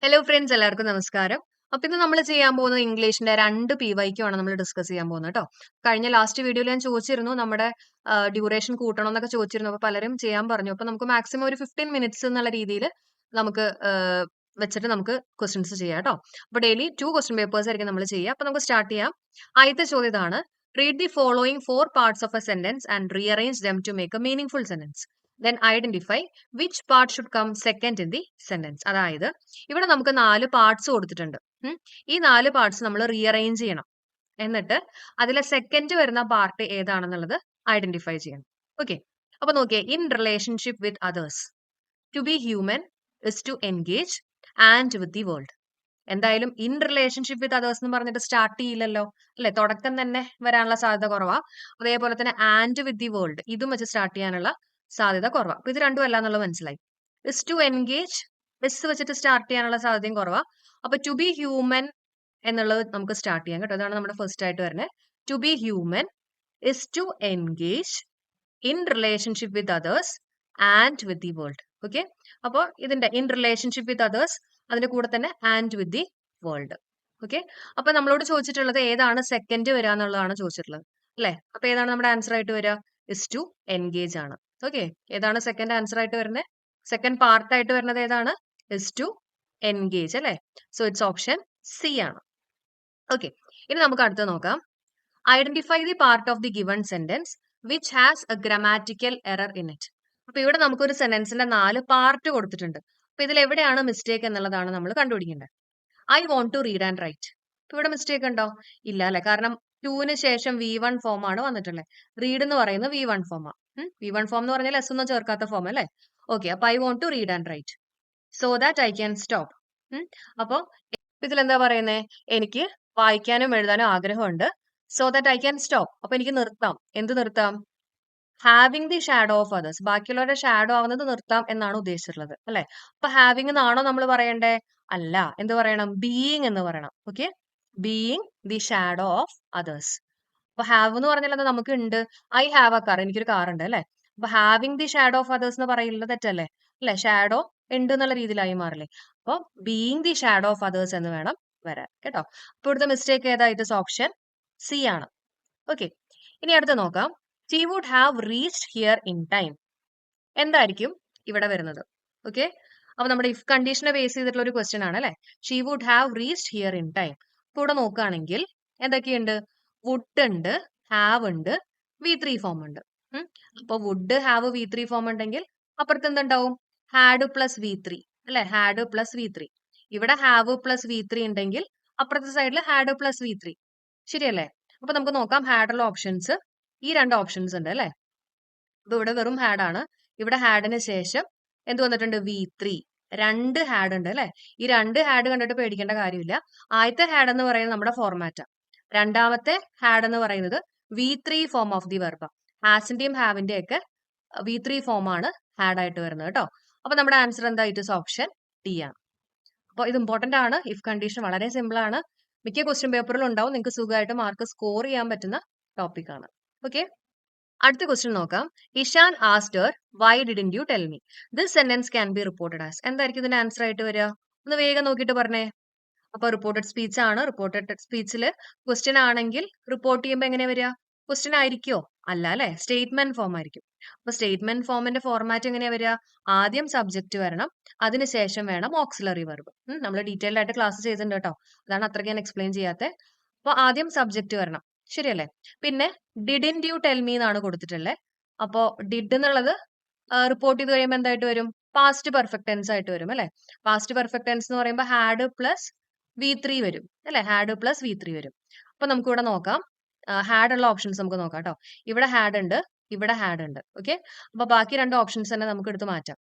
Hello friends, എല്ലാവർക്കും നമസ്കാരം. അപ്പൊ ഇന്ന് നമ്മൾ ചെയ്യാൻ പോകുന്നത് ഇംഗ്ലീഷിന്റെ 2 PYQ ആണ് നമ്മൾ ഡിസ്കസ് ചെയ്യാൻ പോകുന്നത് കേട്ടോ. കഴിഞ്ഞ ലാസ്റ്റ് വീഡിയോയിൽ ഞാൻ ചോദിച്ചിരുന്നു നമ്മുടെ ഡ്യൂറേഷൻ കൂട്ടണം എന്നൊക്കെ ചോദിച്ചിരുന്നു. അപ്പൊ പലരും ചെയ്യാൻ പറഞ്ഞു. അപ്പൊ നമുക്ക് മാക്സിമം ഒരു 15 മിനിറ്റ്സ് എന്നുള്ള രീതിയിൽ നമുക്ക് വെച്ചിട്ട് നമുക്ക് ക്വസ്റ്റ്യൻസ് ചെയ്യാം കേട്ടോ. അപ്പൊ ഡെയിലി 2 ക്വസ്റ്റ്യൻ പേപ്പേഴ്സ് ആയിരിക്കും നമ്മൾ ചെയ്യുക. അപ്പൊ നമുക്ക് സ്റ്റാർട്ട് ചെയ്യാം. ആദ്യത്തെ ചോദ്യം ഇതാണ്: read the following 4 parts of a sentence and rearrange them to make a meaningful sentence. Then identify which part should come second in the sentence. അതായത് ഇവിടെ നമുക്ക് 4 പാർട്സ് കൊടുത്തിട്ടുണ്ട്. ഈ 4 പാർട്സ് നമ്മൾ റീഅറേഞ്ച് ചെയ്യണം. എന്നിട്ട് അതിലെ സെക്കൻഡ് വരുന്ന പാർട്ട് ഏതാണെന്നുള്ളത് ഐഡന്റിഫൈ ചെയ്യണം. ഓക്കെ, അപ്പൊ നോക്കിയേ. In relationship with others, to be human is to engage and with the world. എന്തായാലും ഇൻ റിലേഷൻഷിപ്പ് വിത്ത് അതേഴ്സ് എന്ന് പറഞ്ഞിട്ട് സ്റ്റാർട്ട് ചെയ്യില്ലല്ലോ, അല്ലെ? തുടക്കം തന്നെ വരാനുള്ള സാധ്യത കുറവാ. അതേപോലെ തന്നെ ആൻഡ് വിത്ത് ദി വേൾഡ് ഇതും വെച്ച് സ്റ്റാർട്ട് ചെയ്യാനുള്ള സാധ്യത കുറവാ. അപ്പൊ ഇത് രണ്ടും അല്ല എന്നുള്ളത് മനസ്സിലായി. ഇസ് ടു എൻഗേജ് എസ് വെച്ചിട്ട് സ്റ്റാർട്ട് ചെയ്യാനുള്ള സാധ്യതയും കുറവാ. അപ്പൊ ടു ബി ഹ്യൂമൻ എന്നുള്ളത് നമുക്ക് സ്റ്റാർട്ട് ചെയ്യാം കേട്ടോ. അതാണ് നമ്മുടെ ഫസ്റ്റ് ആയിട്ട് വരുന്നത്. To be human is to engage in relationship with others and with the world. Okay, അപ്പോൾ ഇതിന്റെ ഇൻ റിലേഷൻഷിപ്പ് വിത്ത് അതേഴ്സ്, അതിന്റെ കൂടെ തന്നെ and with the world. Okay, അപ്പൊ നമ്മളോട് ചോദിച്ചിട്ടുള്ളത് ഏതാണ് സെക്കൻഡ് വരിക എന്നുള്ളതാണ് ചോദിച്ചിട്ടുള്ളത്, അല്ലെ? അപ്പൊ ഏതാണ് നമ്മുടെ ആൻസർ ആയിട്ട് വരിക? ഇസ് ടു എൻഗേജ് ആണ്. ഓക്കെ, ഏതാണ് സെക്കൻഡ് ആൻസർ ആയിട്ട് വരുന്നത്? സെക്കൻഡ് പാർട്ട് ആയിട്ട് വരുന്നത് ഏതാണ്? ഇസ് ടു എൻഗേജ്, അല്ലെ? സോ ഇറ്റ്സ് ഓപ്ഷൻ സി ആണ്. ഓക്കെ, ഇനി നമുക്ക് അടുത്ത് നോക്കാം. Identify the part of the given sentence which has A grammatical error in it. അപ്പൊ ഇവിടെ നമുക്കൊരു സെന്റൻസിന്റെ 4 പാർട്ട് കൊടുത്തിട്ടുണ്ട്. അപ്പൊ ഇതിൽ എവിടെയാണ് മിസ്റ്റേക്ക് എന്നുള്ളതാണ് നമ്മൾ കണ്ടുപിടിക്കേണ്ടത്. I want to read and write. അപ്പൊ ഇവിടെ മിസ്റ്റേക്ക് ഉണ്ടോ? ഇല്ല, അല്ലെ? കാരണം ടുവിന് ശേഷം V1 ഫോം ആണ് വന്നിട്ടുള്ളത്. റീഡ് എന്ന് പറയുന്നത് V1 ഫോമാ. V1 ഫോം എന്ന് പറഞ്ഞാൽ എസ് ഒന്നും ചേർക്കാത്ത ഫോം, അല്ലേ? ഓക്കെ, അപ്പൊ I want to read and write so that I can stop. അപ്പൊ ഇതിലെന്താ പറയുന്നത്? എനിക്ക് വായിക്കാനും എഴുതാനും ആഗ്രഹമുണ്ട്. So that I can stop. അപ്പൊ എനിക്ക് നിർത്താം. എന്ത് നിർത്താം? Having the shadow of others, ബാക്കിയുള്ളവരുടെ ഷാഡോ ആവുന്നത് നിർത്താം എന്നാണ് ഉദ്ദേശിച്ചിട്ടുള്ളത്, അല്ലെ? അപ്പൊ ഹാവിംഗ് എന്നാണോ നമ്മൾ പറയണ്ടേ? അല്ല. എന്ത് പറയണം? ബീയിങ് എന്ന് പറയണം. Okay, being the shadow of others. അപ്പൊ ഹാവ് എന്ന് പറഞ്ഞാൽ എന്താ? നമുക്ക് ഉണ്ട്. ഐ ഹാവ് എ കാർ, എനിക്കൊരു കാർ ഉണ്ട്, അല്ലെ? അപ്പൊ having the shadow of others എന്ന് പറയുന്നത് തെറ്റല്ലേ? അല്ലെ? ഷാഡോ ഉണ്ട് എന്നുള്ള രീതിയിലായി മാറില്ലേ? അപ്പൊ being the shadow of others എന്ന് വേണം വരാൻ കേട്ടോ. അപ്പൊ ഇവിടുത്തെ മിസ്റ്റേക്ക് ഏതായിട്ട്? ഓപ്ഷൻ സി ആണ്. ഓക്കെ, ഇനി അടുത്ത് നോക്കാം. She would have reached here in time. എന്തായിരിക്കും ഇവിടെ വരുന്നത്? ഓക്കെ, അപ്പൊ നമ്മുടെ ഇഫ് കണ്ടീഷനെ ബേസ് ചെയ്തിട്ടുള്ള ഒരു ക്വസ്റ്റ്യൻ ആണ്, അല്ലെ? She would have reached here in time. അപ്പൊ ഇവിടെ നോക്കുകയാണെങ്കിൽ എന്തൊക്കെയുണ്ട്? വുഡ് ഉണ്ട്, ഹാവ് ഉണ്ട്, V3 ഫോം ഉണ്ട്. അപ്പൊ വുഡ്, ഹാവ്, V3 ഫോം ഉണ്ടെങ്കിൽ അപ്പുറത്ത് എന്തുണ്ടാവും? ഹാഡ് പ്ലസ് V3, അല്ലെ? Had plus V3. ഇവിടെ ഹാവ് പ്ലസ് V3 ഉണ്ടെങ്കിൽ അപ്പുറത്തെ സൈഡിൽ ഹാഡ് പ്ലസ് V3. ശരിയല്ലേ? അപ്പൊ നമുക്ക് നോക്കാം ഹാഡുള്ള ഓപ്ഷൻസ്. ഈ 2 ഓപ്ഷൻസ് ഉണ്ട്, അല്ലെ? അപ്പൊ ഇവിടെ വെറും ഹാഡ് ആണ്. ഇവിടെ ഹാഡിന് ശേഷം എന്ത് വന്നിട്ടുണ്ട്? V3. 2 ഹാഡ് ഉണ്ട്, അല്ലെ? ഈ 2 ഹാഡ് കണ്ടിട്ട് പേടിക്കേണ്ട കാര്യമില്ല. ആദ്യത്തെ ഹാഡ് എന്ന് പറയുന്നത് നമ്മുടെ ഫോർമാറ്റാ. രണ്ടാമത്തെ ഹാഡ് എന്ന് പറയുന്നത് V3 form of the verb. ഹാസിന്റെയും ഹാവിന്റെയും ഒക്കെ V3 ഫോം ആണ് ഹാഡ് ആയിട്ട് വരുന്നത് കേട്ടോ. അപ്പൊ നമ്മുടെ ആൻസർ എന്താ? ഇറ്റ് ഇസ് ഓപ്ഷൻ ഡി ആണ്. അപ്പോൾ ഇത് ഇമ്പോർട്ടന്റ് ആണ്. ഇഫ് കണ്ടീഷൻ വളരെ സിമ്പിൾ ആണ്. മിക്ക ക്വസ്റ്റ്യൻ പേപ്പറിലും ഉണ്ടാവും. നിങ്ങൾക്ക് സുഖമായിട്ട് മാർക്ക് സ്കോർ ചെയ്യാൻ പറ്റുന്ന ടോപ്പിക് ആണ്. ഓക്കെ, അടുത്ത ക്വസ്റ്റ്യൻ നോക്കാം. Ishan asked her why didn't you tell me. This sentence can be reported as. എന്തായിരിക്കും ഇതിന്റെ ആൻസർ ആയിട്ട് വരിക? ഒന്ന് വേഗം നോക്കിയിട്ട് പറഞ്ഞേ. അപ്പൊ റിപ്പോർട്ടഡ് സ്പീച്ച് ആണ്. റിപ്പോർട്ടഡ് സ്പീച്ചിൽ ക്വസ്റ്റ്യൻ ആണെങ്കിൽ റിപ്പോർട്ട് ചെയ്യുമ്പോൾ എങ്ങനെയാ വരിക? ക്വസ്റ്റ്യൻ ആയിരിക്കോ? അല്ല, അല്ലെ? സ്റ്റേറ്റ്മെന്റ് ഫോം ആയിരിക്കും. അപ്പൊ സ്റ്റേറ്റ്മെന്റ് ഫോമിന്റെ ഫോർമാറ്റ് എങ്ങനെയാ വരിക? ആദ്യം സബ്ജക്റ്റ് വരണം, അതിനുശേഷം വേണം ഓക്സിലറി വെർബ്. നമ്മൾ ഡീറ്റെയിൽഡ് ആയിട്ട് ക്ലാസ് ചെയ്തിട്ടുണ്ട് കേട്ടോ. അതാണ് അത്രയ്ക്ക് ഞാൻ എക്സ്പ്ലെയിൻ ചെയ്യാത്തത്. അപ്പൊ ആദ്യം സബ്ജക്റ്റ് വരണം, ശരിയല്ലേ? പിന്നെ ഡിഡിന്റ് യു ടെൽ മീ എന്നാണ് കൊടുത്തിട്ടുള്ളത്. അപ്പോ ഡിഡ് എന്നുള്ളത് റിപ്പോർട്ട് ചെയ്ത് കഴിയുമ്പോൾ എന്തായിട്ട് വരും? പാസ്റ്റ് പെർഫെക്റ്റ് ടെൻസ് ആയിട്ട് വരും, അല്ലെ? പാസ്റ്റ് പെർഫെക്റ്റ് ടെൻസ് എന്ന് പറയുമ്പോൾ ഹാഡ് പ്ലസ് V3 വരും, അല്ലെ? ഹാഡ് പ്ലസ് V3 വരും. അപ്പൊ നമുക്ക് ഇവിടെ നോക്കാം. ഹാഡ് ഉള്ള ഓപ്ഷൻസ് നമുക്ക് നോക്കാം കേട്ടോ. ഇവിടെ ഹാഡ് ഉണ്ട്, ഇവിടെ ഹാഡ് ഉണ്ട്. ഓക്കെ, അപ്പൊ ബാക്കി 2 ഓപ്ഷൻസ് തന്നെ നമുക്ക് എടുത്ത് മാറ്റാം.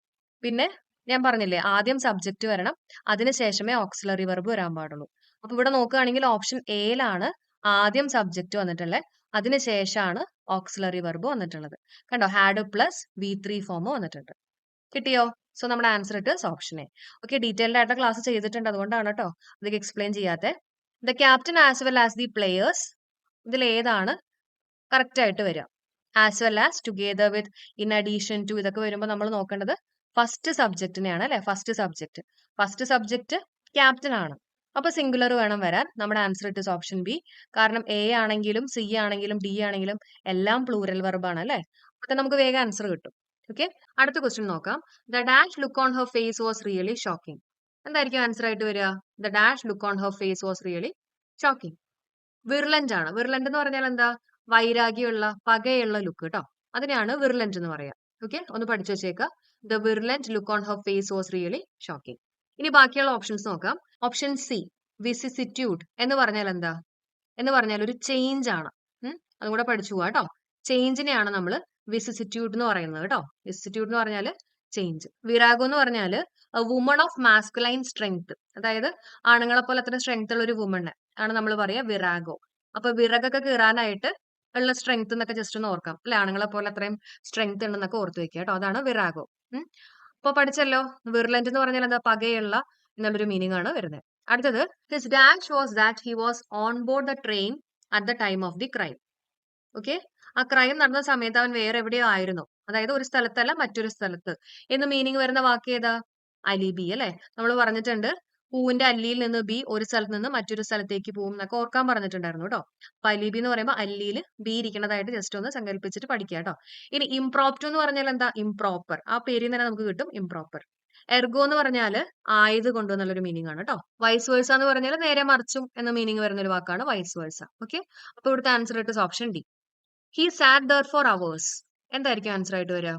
പിന്നെ ഞാൻ പറഞ്ഞില്ലേ, ആദ്യം സബ്ജക്റ്റ് വരണം, അതിനുശേഷമേ ഓക്സിലറി വെർബ് വരാൻ പാടുള്ളൂ. അപ്പൊ ഇവിടെ നോക്കുകയാണെങ്കിൽ ഓപ്ഷൻ എയിലാണ് ആദ്യം സബ്ജക്റ്റ് വന്നിട്ടുള്ളത്, അതിനുശേഷമാണ് ഓക്സിലറി വെർബ് വന്നിട്ടുള്ളത്. കണ്ടോ? ഹാഡ് പ്ലസ് V3 ഫോം വന്നിട്ടുണ്ട്. കിട്ടിയോ? സോ നമ്മുടെ ആൻസർ ഇട്ട് ഓപ്ഷൻ എ. ഓക്കെ, ഡീറ്റെയിൽഡ് ആയിട്ട് ക്ലാസ് ചെയ്തിട്ടുണ്ട്, അതുകൊണ്ടാണ് കേട്ടോ അതൊക്കെ എക്സ്പ്ലെയിൻ ചെയ്യാത്തെ. The captain as well as the players, ഇതിൽ ഏതാണ് കറക്റ്റ് ആയിട്ട് വരിക? As well as, together with, in addition to, ഇതൊക്കെ വരുമ്പോൾ നമ്മൾ നോക്കേണ്ടത് ഫസ്റ്റ് സബ്ജക്റ്റിനെയാണ്, അല്ലെ? ഫസ്റ്റ് സബ്ജക്റ്റ് ക്യാപ്റ്റൻ ആണ്. അപ്പൊ സിംഗുലർ വേണം വരാൻ. നമ്മുടെ answer it is option B. കാരണം എ ആണെങ്കിലും സി ആണെങ്കിലും ഡി ആണെങ്കിലും എല്ലാം പ്ലൂറൽ വെർബാണ് അല്ലെ. അപ്പൊ നമുക്ക് വേഗം ആൻസർ കിട്ടും. ഓക്കെ, അടുത്ത ക്വസ്റ്റ്യൻ നോക്കാം. The dash look on her face was really shocking. എന്തായിരിക്കും ആൻസർ ആയിട്ട് വരിക? The dash look on her face was really shocking. Virulent ആണ്. വിർലന്റ് എന്ന് പറഞ്ഞാൽ എന്താ? വൈരാഗ്യമുള്ള പകയുള്ള ലുക്ക് കേട്ടോ. അതിനെയാണ് വിർലന്റ് എന്ന് പറയാം. ഓക്കെ, ഒന്ന് പഠിച്ചു വെച്ചേക്കുക. The virulent look on her face was really shocking. ഇനി ബാക്കിയുള്ള ഓപ്ഷൻസ് നോക്കാം. ഓപ്ഷൻ സി വിസിസിറ്റ്യൂഡ് എന്ന് പറഞ്ഞാൽ എന്താ? എന്ന് പറഞ്ഞാൽ ഒരു ചേഞ്ച് ആണ്. അതും കൂടെ പഠിച്ചു പോവാ കേട്ടോ. ചേഞ്ചിനെയാണ് നമ്മൾ വിസിസിറ്റ്യൂഡ് എന്ന് പറയുന്നത് കേട്ടോ. വിസിസിറ്റ്യൂഡ് എന്ന് പറഞ്ഞാൽ ചേഞ്ച്. വിറാഗോ എന്ന് പറഞ്ഞാല് വുമൺ ഓഫ് മാസ്കുലൈൻ സ്ട്രെങ്ത്, അതായത് ആണുങ്ങളെ പോലെ അത്ര സ്ട്രെങ്ത് ഉള്ള ഒരു വുമണ് ആണ് നമ്മൾ പറയാ വിറാഗോ. അപ്പൊ വിറകൊക്കെ കീറാനായിട്ട് ഉള്ള സ്ട്രെങ്ത് എന്നൊക്കെ ജസ്റ്റ് ഒന്ന് ഓർക്കാം അല്ലെ. ആണുങ്ങളെ പോലെ അത്രയും സ്ട്രെങ്ത് ഉണ്ടെന്നൊക്കെ ഓർത്ത് വെക്കുക കേട്ടോ. അതാണ് വിറാഗോ. അപ്പൊ പഠിച്ചല്ലോ. വിർലന്റ് എന്ന് പറഞ്ഞാൽ എന്താ? പകയുള്ള എന്നുള്ളൊരു മീനിങ് ആണ് വരുന്നത്. അടുത്തത് his dash was that he was on board the train at the time of the crime. Okay, ആ ക്രൈം നടന്ന സമയത്ത് അവൻ വേറെ എവിടെയോ ആയിരുന്നു, അതായത് ഒരു സ്ഥലത്തല്ല മറ്റൊരു സ്ഥലത്ത് എന്ന് മീനിങ് വരുന്ന വാക്ക് ഏതാ? അലിബി അല്ലെ. നമ്മൾ പറഞ്ഞിട്ടുണ്ട് പൂവിന്റെ അല്ലിയിൽ നിന്ന് ബി ഒരു സ്ഥലത്ത് നിന്ന് മറ്റൊരു സ്ഥലത്തേക്ക് പോകും എന്നൊക്കെ ഓർക്കാൻ പറഞ്ഞിട്ടുണ്ടായിരുന്നു കേട്ടോ. അപ്പൊ അലിബി എന്ന് പറയുമ്പോൾ അല്ലിയിൽ ബി ഇരിക്കുന്നതായിട്ട് ജസ്റ്റ് ഒന്ന് സങ്കല്പിച്ചിട്ട് പഠിക്കുക കേട്ടോ. ഇനി ഇംപ്രോപ്റ്റു എന്ന് പറഞ്ഞാൽ എന്താ? ഇംപ്രോപ്പർ. ആ പേരിൽ തന്നെ നമുക്ക് കിട്ടും ഇംപ്രോപ്പർ. എർഗോ എന്ന് പറഞ്ഞാൽ ആയത് കൊണ്ട് എന്നുള്ളൊരു മീനിങ് ആണ് കേട്ടോ. വൈസ് വേഴ്സ എന്ന് പറഞ്ഞാൽ നേരെ മറിച്ചും എന്ന മീനിങ് വരുന്ന ഒരു വാക്കാണ് വൈസ് വേഴ്സ. ഓക്കെ, അപ്പൊ ഇവിടുത്തെ ആൻസർ ഇട്ട് option D. He sat there for hours. എന്തായിരിക്കും ആൻസർ ആയിട്ട് വരിക?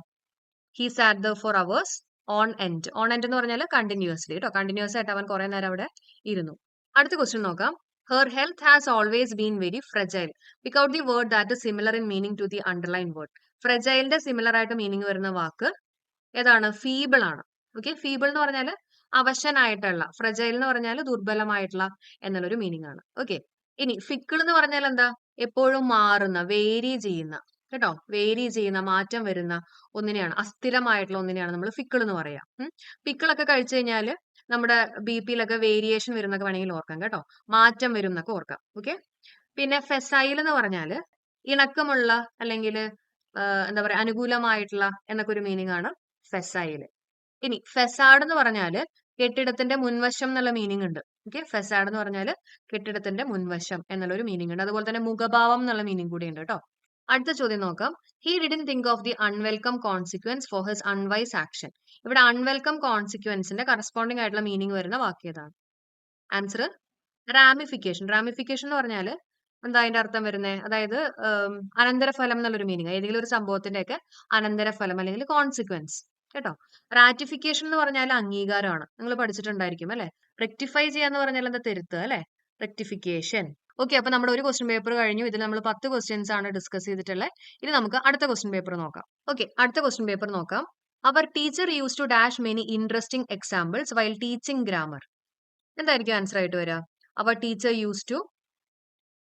He sat there for hours on end. On end എന്ന് പറഞ്ഞാൽ കണ്ടിന്യൂസ്ലി കേട്ടോ. കണ്ടിന്യൂസ് ആയിട്ട് അവൻ കുറെ നേരം അവിടെ ഇരുന്നു. അടുത്ത ക്വസ്റ്റ്യൻ നോക്കാം. Her health has always been very fragile. Pick out the word that is similar in meaning to the underline word. ഫ്രജൈലിന്റെ സിമിലർ ആയിട്ട് മീനിങ് വരുന്ന വാക്ക് ഏതാണ്? ഫീബിൾ ആണ്. ഓക്കെ, ഫീബിൾ എന്ന് പറഞ്ഞാൽ അവശനായിട്ടുള്ള, ഫ്രജൈൽ എന്ന് പറഞ്ഞാൽ ദുർബലമായിട്ടുള്ള എന്നുള്ളൊരു മീനിങ് ആണ്. ഓക്കെ, ഇനി ഫിക്കിൾ എന്ന് പറഞ്ഞാൽ എന്താ? എപ്പോഴും മാറുന്ന, വേരി ചെയ്യുന്ന കേട്ടോ. വേരി ചെയ്യുന്ന, മാറ്റം വരുന്ന ഒന്നിനെയാണ്, അസ്ഥിരമായിട്ടുള്ള ഒന്നിനെയാണ് നമ്മൾ ഫിക്കിൾ എന്ന് പറയാം. പിക്കിളൊക്കെ കഴിച്ചു കഴിഞ്ഞാൽ നമ്മുടെ ബിപിയിലൊക്കെ വേരിയേഷൻ വരുന്നൊക്കെ വേണമെങ്കിൽ ഓർക്കാം കേട്ടോ. മാറ്റം വരും എന്നൊക്കെ ഓർക്കാം. ഓക്കെ, പിന്നെ ഫെസൈൽ എന്ന് പറഞ്ഞാൽ ഇണക്കമുള്ള അല്ലെങ്കിൽ എന്താ പറയാ അനുകൂലമായിട്ടുള്ള എന്നൊക്കെ ഒരു മീനിങ് ആണ് ഫെസൈൽ. ഇനി ഫെസാഡ് എന്ന് പറഞ്ഞാല് കെട്ടിടത്തിന്റെ മുൻവശം എന്നുള്ള മീനിങ് ഉണ്ട്. ഓക്കെ, ഫെസാഡ് എന്ന് പറഞ്ഞാല് കെട്ടിടത്തിന്റെ മുൻവശം എന്നുള്ള ഒരു മീനിങ് ഉണ്ട്. അതുപോലെ തന്നെ മുഖഭാവം എന്നുള്ള മീനിങ് കൂടി ഉണ്ട് കേട്ടോ. അടുത്ത ചോദ്യം നോക്കാം. He didn't think of the unwelcome consequence for his unwise action. ഇവിടെ അൺവെൽക്കം കോൺസിക്വൻസിന്റെ കറസ്പോണ്ടിങ് ആയിട്ടുള്ള മീനിങ് വരുന്ന വാക്ക് ഏതാണ്? ആൻസർ റാമിഫിക്കേഷൻ. റാമിഫിക്കേഷൻ എന്ന് പറഞ്ഞാല് എന്താ അതിന്റെ അർത്ഥം വരുന്നത്? അതായത് അനന്തരഫലം എന്നുള്ളൊരു മീനിങ്, ഏതെങ്കിലും ഒരു സംഭവത്തിന്റെ ഒക്കെ അനന്തരഫലം അല്ലെങ്കിൽ കോൺസിക്വൻസ് കേട്ടോ. റാറ്റിഫിക്കേഷൻ എന്ന് പറഞ്ഞാൽ അംഗീകാരമാണ്. നിങ്ങൾ പഠിച്ചിട്ടുണ്ടായിരിക്കും അല്ലെ. റെക്ടിഫൈ ചെയ്യാന്ന് പറഞ്ഞാൽ എന്താ? തിരുത്തുക അല്ലെ. റെക്ടിഫിക്കേഷൻ. ഓക്കെ, അപ്പൊ നമ്മുടെ ഒരു ക്വസ്റ്റ്യൻ പേപ്പർ കഴിഞ്ഞു. ഇതിൽ നമ്മൾ 10 ക്വസ്റ്റ്യൻസ് ആണ് ഡിസ്കസ് ചെയ്തിട്ടുള്ളത്. ഇനി നമുക്ക് അടുത്ത ക്വസ്റ്റ്യൻ പേപ്പർ നോക്കാം. ഓക്കെ, അടുത്ത ക്വസ്റ്റ്യൻ പേപ്പർ നോക്കാം. Our teacher use to dash many interesting examples while teaching grammar. എന്തായിരിക്കും ആൻസർ ആയിട്ട് വരിക? Our teacher use to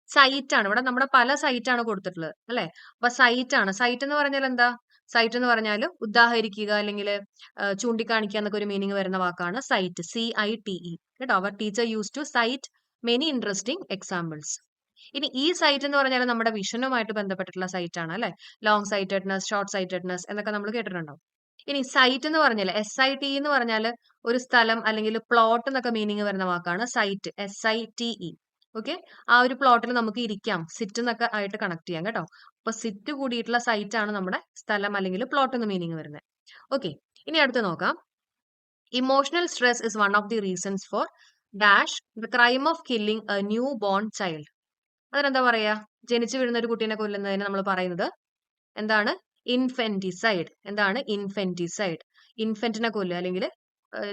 cite ആണ്. ഇവിടെ നമ്മുടെ പല സൈറ്റ് ആണ് കൊടുത്തിട്ടുള്ളത് അല്ലെ. അപ്പൊ സൈറ്റ് ആണ്. സൈറ്റ് എന്ന് പറഞ്ഞാൽ എന്താ? സൈറ്റ് എന്ന് പറഞ്ഞാൽ ഉദാഹരിക്കുക അല്ലെങ്കിൽ ചൂണ്ടിക്കാണിക്കുക എന്നൊക്കെ ഒരു മീനിങ് വരുന്ന വാക്കാണ് സൈറ്റ്. CITE കേട്ടോ. Our teacher use to cite many interesting examples. ഇനി ഈ സൈറ്റ് എന്ന് പറഞ്ഞാൽ നമ്മുടെ വിഷനുമായിട്ട് ബന്ധപ്പെട്ടിട്ടുള്ള സൈറ്റ് ആണ് അല്ലെ. ലോങ് സൈറ്റഡ്നെസ്, ഷോർട്ട് സൈറ്റഡ്നെസ് എന്നൊക്കെ നമ്മൾ കേട്ടിട്ടുണ്ടാവും. ഇനി സൈറ്റ് എന്ന് പറഞ്ഞാൽ SITE എന്ന് പറഞ്ഞാൽ ഒരു സ്ഥലം അല്ലെങ്കിൽ പ്ലോട്ട് എന്നൊക്കെ മീനിങ് വരുന്ന വാക്കാണ് സൈറ്റ്. SITE. ഓക്കെ, ആ ഒരു പ്ലോട്ടിൽ നമുക്ക് ഇരിക്കാം, സിറ്റ് എന്നൊക്കെ ആയിട്ട് കണക്ട് ചെയ്യാം കേട്ടോ. അപ്പൊ സിറ്റ് കൂടിയിട്ടുള്ള സൈറ്റ് ആണ് നമ്മുടെ സ്ഥലം അല്ലെങ്കിൽ പ്ലോട്ട് എന്ന് മീനിങ് വരുന്നത്. ഓക്കെ, ഇനി അടുത്ത് നോക്കാം. Emotional stress is one of the reasons for dash the crime of killing A new born child. അതിനെന്താ പറയാ? ജനിച്ചു വീഴുന്ന ഒരു കുട്ടീനെ കൊല്ലുന്നതിന് നമ്മൾ പറയുന്നത് എന്താണ്? ഇൻഫെന്റിസൈഡ്. എന്താണ്? ഇൻഫെന്റിസൈഡ്. ഇൻഫെന്റിനെ കൊല്ലുക അല്ലെങ്കിൽ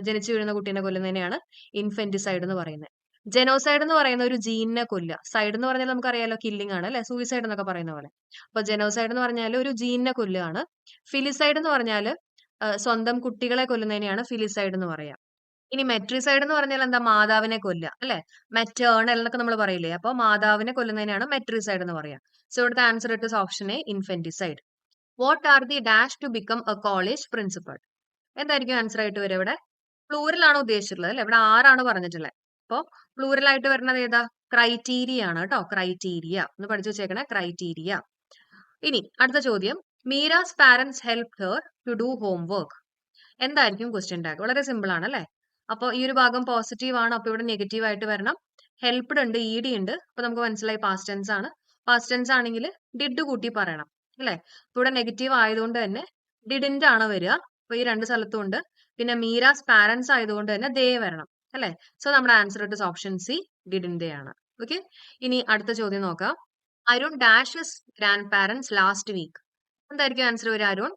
ജനിച്ചു വീഴുന്ന കുട്ടീനെ കൊല്ലുന്നതിനെയാണ് ഇൻഫെന്റിസൈഡ് എന്ന് പറയുന്നത്. ജെനോസൈഡ് എന്ന് പറയുന്ന ഒരു ജീനിനെ കൊല്ലുക. സൈഡ് എന്ന് പറഞ്ഞാൽ നമുക്കറിയാലോ കില്ലിംഗ് ആണ് അല്ലെ, സൂയിസൈഡ് എന്നൊക്കെ പറയുന്ന പോലെ. അപ്പൊ ജെനോസൈഡ് എന്ന് പറഞ്ഞാൽ ഒരു ജീനിനെ കൊല്ലുകയാണ്. ഫിലിസൈഡ് എന്ന് പറഞ്ഞാൽ സ്വന്തം കുട്ടികളെ കൊല്ലുന്നതിനെയാണ് ഫിലിസൈഡ് എന്ന് പറയാം. ഇനി മെട്രിസൈഡ് എന്ന് പറഞ്ഞാൽ എന്താ? മാതാവിനെ കൊല്ലുക അല്ലെ. മെറ്റേണൽ എന്നൊക്കെ നമ്മൾ പറയില്ലേ. അപ്പൊ മാതാവിനെ കൊല്ലുന്നതിനാണ് മെട്രിസൈഡ് എന്ന് പറയാം. സോ ഇവിടുത്തെ ആൻസർ ഇട്ട് option A, infanticide. What are the dash to become a college principal. എന്തായിരിക്കും ആൻസർ ആയിട്ട് വരിക? ഇവിടെ പ്ലൂറൽ ആണ് ഉദ്ദേശിച്ചിട്ടുള്ളത് അല്ലെ. ഇവിടെ ആറാണ് പറഞ്ഞിട്ടുള്ളത്. അപ്പൊ പ്ലൂറൽ ആയിട്ട് വരുന്നത് ഏതാ? ക്രൈറ്റീരിയ ആണ് കേട്ടോ. ക്രൈറ്റീരിയ ഒന്ന് പഠിച്ചു വെച്ചേക്കണേ. ക്രൈറ്റീരിയ. ഇനി അടുത്ത ചോദ്യം. Meera's parents help her to do homework. എന്തായിരിക്കും ക്വസ്റ്റ്യൻ ടാഗ്? വളരെ സിമ്പിൾ ആണ് അല്ലെ. അപ്പോൾ ഈ ഒരു ഭാഗം പോസിറ്റീവ് ആണ്. അപ്പോൾ ഇവിടെ നെഗറ്റീവ് ആയിട്ട് വരണം. ഹെൽപ്ഡ് ഉണ്ട്, ഇഡി ഉണ്ട്. അപ്പൊ നമുക്ക് മനസ്സിലായി പാസ്റ്റ് ടെൻസ് ആണ്. പാസ്റ്റ് ടെൻസ് ആണെങ്കിൽ ഡിഡ് കൂട്ടി പറയണം അല്ലെ? അപ്പൊ ഇവിടെ നെഗറ്റീവ് ആയതുകൊണ്ട് തന്നെ ഡിഡിന്റെ ആണ് വരിക. അപ്പൊ ഈ രണ്ട് സ്ഥലത്തും ഉണ്ട്. പിന്നെ മീരാസ് പാരന്റ്സ് ആയതുകൊണ്ട് തന്നെ ദേ വരണം അല്ലെ? സോ നമ്മുടെ ആൻസർ ഇട്ട് ഓപ്ഷൻ സി ഡിഡിന്റെ ആണ്. ഓക്കെ, ഇനി അടുത്ത ചോദ്യം നോക്കാം. Arun dash his grandparents last week. എന്തായിരിക്കും ആൻസർ വരിക അരുൺ?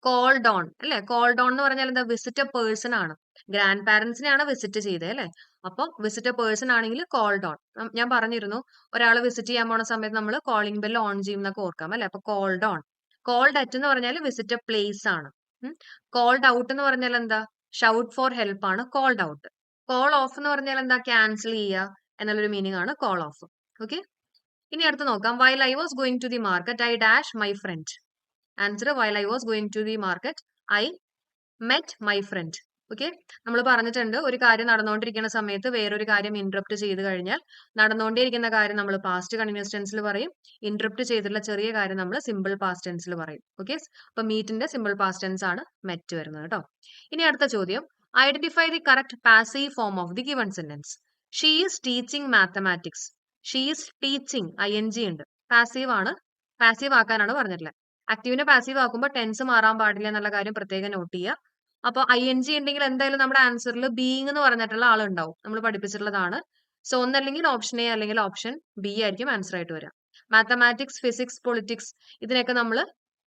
കോൾഡ് ഓൺ അല്ലെ? കോൾഡ് ഓൺ എന്ന് പറഞ്ഞാൽ എന്താ? വിസിറ്റ് എ പേഴ്സൺ ആണ്. ഗ്രാൻഡ് പാരന്റ്സിനെയാണ് വിസിറ്റ് ചെയ്തത് അല്ലെ? അപ്പൊ വിസിറ്റ് എ പേഴ്സൺ ആണെങ്കിൽ കോൾഡ് ഓൺ. ഞാൻ പറഞ്ഞിരുന്നു ഒരാളെ വിസിറ്റ് ചെയ്യാൻ പോണ സമയത്ത് നമ്മൾ കോളിംഗ് ബെൽ ഓൺ ചെയ്യും എന്നൊക്കെ ഓർക്കാം അല്ലെ? അപ്പൊ കോൾഡ് ഓൺ. കോൾഡ് അറ്റ് എന്ന് പറഞ്ഞാൽ വിസിറ്റ് എ പ്ലേസ് ആണ്. കോൾഡ് ഔട്ട് എന്ന് പറഞ്ഞാൽ എന്താ? ഷൗട്ട് ഫോർ ഹെൽപ്പ് ആണ് കോൾഡ് ഔട്ട്. കോൾ ഓഫ് എന്ന് പറഞ്ഞാൽ എന്താ? ക്യാൻസൽ ചെയ്യുക എന്നുള്ളൊരു മീനിങ് ആണ് കോൾ ഓഫ്. ഓക്കെ, ഇനി അടുത്ത് നോക്കാം. While I was going to the market I dash my friend. Answer while I was going to the market I met my friend. Okay, നമ്മൾ പറഞ്ഞിട്ടുണ്ട് ഒരു കാര്യം നടന്നുകൊണ്ടിരിക്കുന്ന സമയത്ത് വേറൊരു കാര്യം ഇന്ററപ്റ്റ് ചെയ്ത് കഴിഞ്ഞാൽ നടന്നുകൊണ്ടിരിക്കുന്ന കാര്യം നമ്മൾ പാസ്റ്റ് കണ്ടിന്യൂസ് ടെൻസിൽ പറയും. ഇന്ററപ്റ്റ് ചെയ്തിട്ടുള്ള ചെറിയ കാര്യം നമ്മൾ സിമ്പിൾ പാസ്റ്റ് ടെൻസിൽ പറയും. ഓക്കെ, അപ്പൊ മീറ്റിന്റെ സിമ്പിൾ പാസ്റ്റ് ടെൻസ് ആണ് മെറ്റ് വരുന്നത് കേട്ടോ. ഇനി അടുത്ത ചോദ്യം, identify the correct passive form of the given sentence. She is teaching mathematics. She is teaching ING ഉണ്ട്. പാസീവ് ആണ്. പാസീവ് ആക്കാനാണ് പറഞ്ഞിട്ടുള്ളത്. ആക്റ്റീവിനെ പാസീവ് ആക്കുമ്പോൾ ടെൻസ് മാറാൻ പാടില്ല എന്നുള്ള കാര്യം പ്രത്യേകം നോട്ട് ചെയ്യുക. അപ്പൊ ING ഉണ്ടെങ്കിൽ എന്തായാലും നമ്മുടെ ആൻസറിൽ ബീയിങ് എന്ന് പറഞ്ഞിട്ടുള്ള ആളുണ്ടാവും. നമ്മൾ പഠിപ്പിച്ചിട്ടുള്ളതാണ്. സോ ഒന്നല്ലെങ്കിൽ ഓപ്ഷൻ എ അല്ലെങ്കിൽ ഓപ്ഷൻ ബി ആയിരിക്കും ആൻസർ ആയിട്ട് വരിക. മാത്തമാറ്റിക്സ്, ഫിസിക്സ്, പൊളിറ്റിക്സ് ഇതിനൊക്കെ നമ്മൾ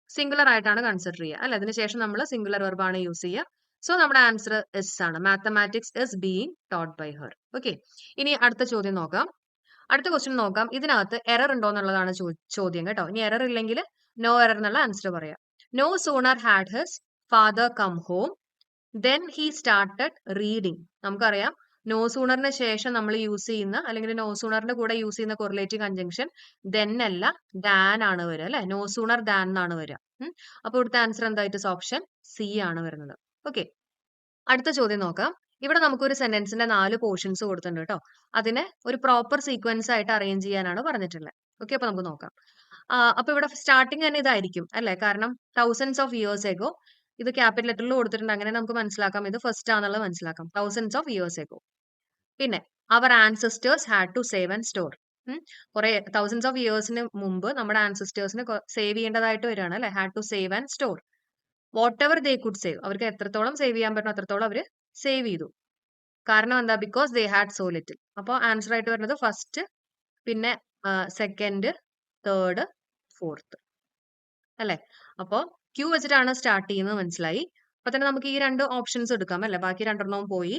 സിംഗുലർ ആയിട്ടാണ് കൺസിഡർ ചെയ്യുക അല്ലെ? അതിനുശേഷം നമ്മൾ സിംഗുലർ വെർബാണ് യൂസ് ചെയ്യുക. സോ നമ്മുടെ ആൻസർ എസ് ആണ്. Mathematics is being taught by her. Okay, ഇനി അടുത്ത ചോദ്യം നോക്കാം. അടുത്ത ക്വസ്റ്റ്യൻ നോക്കാം. ഇതിനകത്ത് എറർ ഉണ്ടോ എന്നുള്ളതാണ് ചോദ്യം കേട്ടോ. ഇനി എറർ ഇല്ലെങ്കിൽ നോ എറർ എന്നുള്ള ആൻസർ പറയാം. No sooner had his father come home then he started reading. നമുക്കറിയാം നോ സൂണറിന് ശേഷം നമ്മൾ യൂസ് ചെയ്യുന്ന അല്ലെങ്കിൽ നോ സൂണറിന്റെ കൂടെ യൂസ് ചെയ്യുന്ന കൊറിലേറ്റീവ് കൺജങ്ഷൻ ദെൻ അല്ല ദാൻ ആണ് വരിക അല്ലെ? നോ സൂണർ ദാൻ എന്നാണ് വരിക. അപ്പൊ ഇവിടുത്തെ ആൻസർ എന്തായിട്ട് ഓപ്ഷൻ സി ആണ് വരുന്നത്. ഓക്കെ, അടുത്ത ചോദ്യം നോക്കാം. ഇവിടെ നമുക്കൊരു സെന്റൻസിന്റെ 4 പോർഷൻസ് കൊടുത്തിട്ടുണ്ട് കേട്ടോ. അതിനെ ഒരു പ്രോപ്പർ സീക്വൻസ് ആയിട്ട് അറേഞ്ച് ചെയ്യാനാണ് പറഞ്ഞിട്ടുള്ളത്. ഓക്കെ, അപ്പൊ നമുക്ക് നോക്കാം. അപ്പൊ ഇവിടെ സ്റ്റാർട്ടിങ് തന്നെ ഇതായിരിക്കും അല്ലെ? കാരണം തൗസൻഡ്സ് ഓഫ് ഇയേഴ്സ് എഗോ ഇത് ക്യാപിറ്റൽ ലെറ്ററിൽ കൊടുത്തിട്ടുണ്ട്. അങ്ങനെ നമുക്ക് മനസ്സിലാക്കാം ഇത് ഫസ്റ്റ് ആണെന്നുള്ളത് മനസ്സിലാക്കാം. Thousands of years ago. പിന്നെ അവർ ancestors had to save and store. കുറെ തൗസൻഡ്സ് ഓഫ് ഇയേഴ്സിന് മുമ്പ് നമ്മുടെ ആൻസെസ്റ്റേഴ്സിന് സേവ് ചെയ്യേണ്ടതായിട്ട് വരികയാണ് അല്ലെ? Had to save and store whatever they could save. അവർക്ക് എത്രത്തോളം സേവ് ചെയ്യാൻ പറ്റും അത്രത്തോളം അവർ സേവ് ചെയ്തു. കാരണം എന്താ? Because they had so little. അപ്പോൾ ആൻസർ ആയിട്ട് വരുന്നത് ഫസ്റ്റ്, പിന്നെ സെക്കൻഡ്, തേർഡ്, ഫോർത്ത് അല്ലെ? അപ്പോൾ ക്യൂ വെച്ചിട്ടാണ് സ്റ്റാർട്ട് ചെയ്യുന്നത് മനസ്സിലായി. അപ്പൊ തന്നെ നമുക്ക് ഈ 2 ഓപ്ഷൻസ് എടുക്കാം അല്ലെ? ബാക്കി 2 പോയി.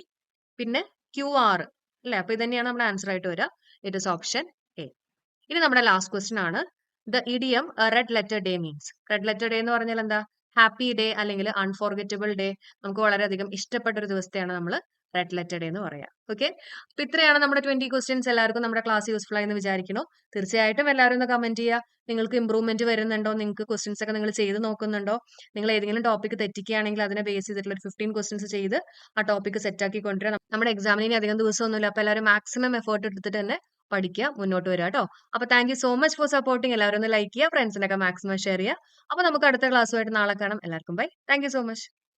പിന്നെ QR അല്ലെ? അപ്പൊ ഇത് തന്നെയാണ് നമ്മുടെ ആൻസർ ആയിട്ട് വരിക. It is option A. ഇനി നമ്മുടെ ലാസ്റ്റ് ക്വസ്റ്റ്യൻ ആണ്. The idiom red letter day means. Red letter day എന്ന് പറഞ്ഞാൽ എന്താ? ഹാപ്പി ഡേ അല്ലെങ്കിൽ അൺഫോർഗറ്റബിൾ ഡേ. നമുക്ക് വളരെയധികം ഇഷ്ടപ്പെട്ട ഒരു ദിവസത്തെയാണ് നമ്മൾ റെഡ് ലെറ്റർ ഡേ എന്ന് പറയാം. ഓക്കെ, അപ്പൊ ഇത്രയാണ് നമ്മുടെ 20 ക്വസ്റ്റ്യൻസ്. എല്ലാവർക്കും നമ്മുടെ ക്ലാസ് യൂസ്ഫുൾ ആയി എന്ന് വിചാരിക്കുന്നു. തീർച്ചയായിട്ടും എല്ലാവരും ഒന്ന് കമന്റ് ചെയ്യുക. നിങ്ങൾക്ക് ഇമ്പ്രൂവ്മെന്റ് വരുന്നുണ്ടോ? നിങ്ങൾക്ക് ക്വസ്റ്റ്യൻസ് ഒക്കെ നിങ്ങൾ ചെയ്ത് നോക്കുന്നുണ്ടോ? നിങ്ങൾ ഏതെങ്കിലും ടോപ്പിക് തെറ്റിക്കുകയാണെങ്കിൽ അതിനെ ബേസ് ചെയ്തിട്ടുള്ള ഒരു 15 ക്വസ്റ്റ്യൻസ് ചെയ്ത് ആ ടോപ്പിക് സെറ്റ് ആക്കി കൊണ്ടുവരാം. നമ്മുടെ എക്സാമിന് ഇനി അധികം ദിവസമൊന്നുമില്ല. അപ്പൊ എല്ലാവരും മാക്സിമം എഫേർട്ട് എടുത്തിട്ട് തന്നെ പഠിക്കുക, മുന്നോട്ട് വരിക കേട്ടോ. അപ്പൊ thank you so much for supporting. എല്ലാവരും ഒന്ന് ലൈക്ക് ചെയ്യുക, ഫ്രണ്ട്സിനൊക്കെ മാക്സിമം ഷെയർ ചെയ്യുക. അപ്പൊ നമുക്ക് അടുത്ത ക്ലാസ്സുമായിട്ട് നാളെ കാണാം. എല്ലാവർക്കും bye. Thank you so much.